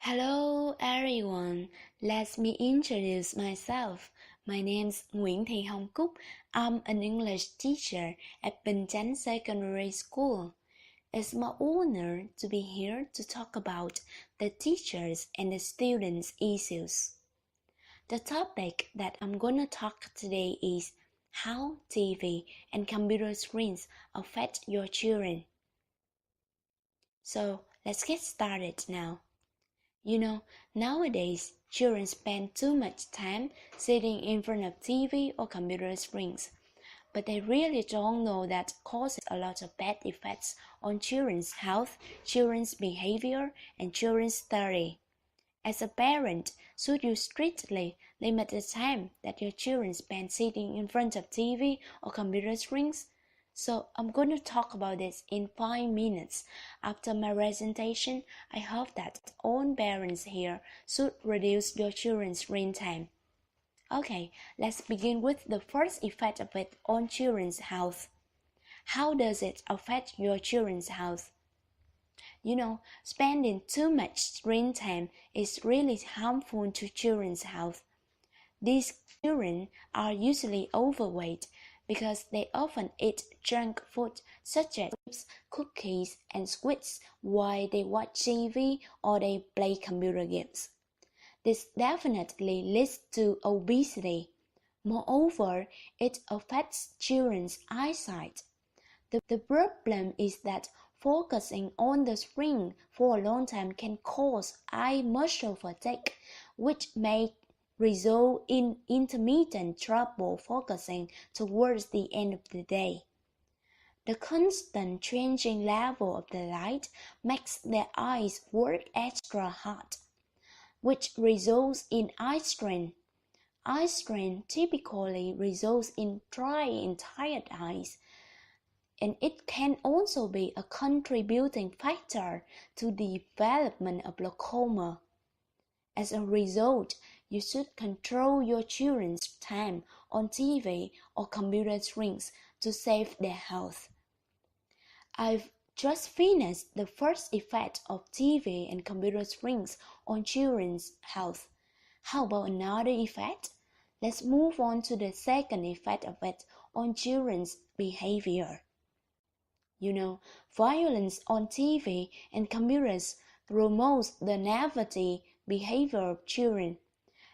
Hello everyone, let me introduce myself. My name's Nguyễn Thị Hồng Cúc. I'm an English teacher at Bình Chánh Secondary School. It's my honor to be here to talk about the teachers and the students' issues. The topic that I'm gonna talk today is how TV and computer screens affect your children. So let's get started now. Nowadays, children spend too much time sitting in front of TV or computer screens, but they really don't know that causes a lot of bad effects on children's health, children's behavior, and children's study. As a parent, should you strictly limit the time that your children spend sitting in front of TV or computer screens? So I'm going to talk about this in 5 minutes. After my presentation, I hope that all parents here should reduce your children's screen time. Okay, let's begin with the first effect of it on children's health. How does it affect your children's health? Spending too much screen time is really harmful to children's health. These children are usually overweight because they often eat junk food such as chips, cookies, and sweets while they watch TV or they play computer games. This definitely leads to obesity. Moreover, it affects children's eyesight. The problem is that focusing on the screen for a long time can cause eye muscle fatigue, which may result in intermittent trouble focusing towards the end of the day. The constant changing level of the light makes their eyes work extra hard, which results in eye strain. Eye strain typically results in dry and tired eyes, and it can also be a contributing factor to the development of glaucoma. As a result, you should control your children's time on TV or computer screens to save their health. I've just finished the first effect of TV and computer screens on children's health. How about another effect? Let's move on to the second effect of it on children's behavior. Violence on TV and computers promotes the naivety behavior of children.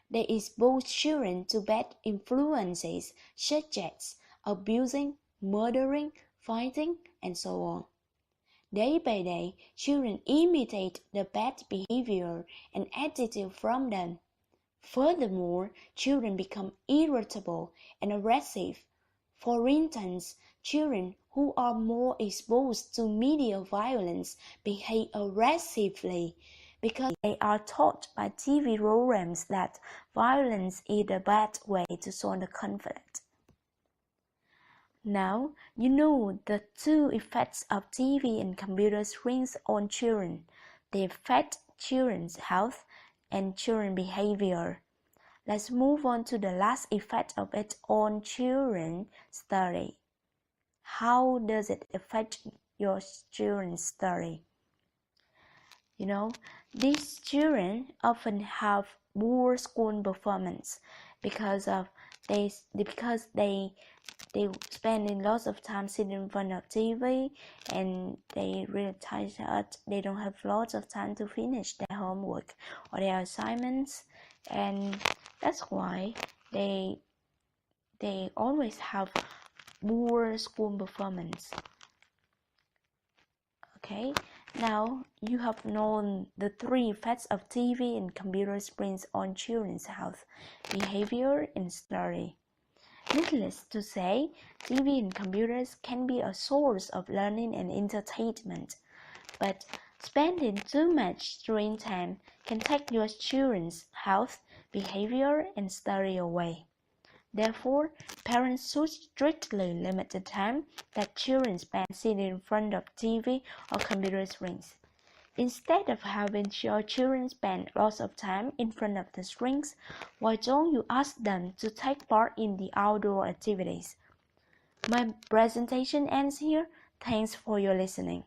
They expose children to bad influences such as abusing, murdering, fighting, and so on. Day by day, children imitate the bad behavior and attitude from them. Furthermore, children become irritable and aggressive. For instance, children who are more exposed to media violence behave aggressively because they are taught by TV programs that violence is the bad way to solve the conflict. Now, you know the two effects of TV and computer screens on children. They affect children's health and children's behavior. Let's move on to the last effect of it on children's study. How does it affect your children's study? These children often have poor school performance because they spending lots of time sitting in front of TV, and they really tired. They don't have lots of time to finish their homework or their assignments, and that's why they always have poor school performance. Okay, now you have known the three effects of TV and computer screens on children's health, behavior, and study. Needless to say, TV and computers can be a source of learning and entertainment, but spending too much screen time can take your children's health, behavior, and study away. Therefore, parents should strictly limit the time that children spend sitting in front of TV or computer screens. Instead of having your children spend lots of time in front of the screens, why don't you ask them to take part in the outdoor activities? My presentation ends here. Thanks for your listening.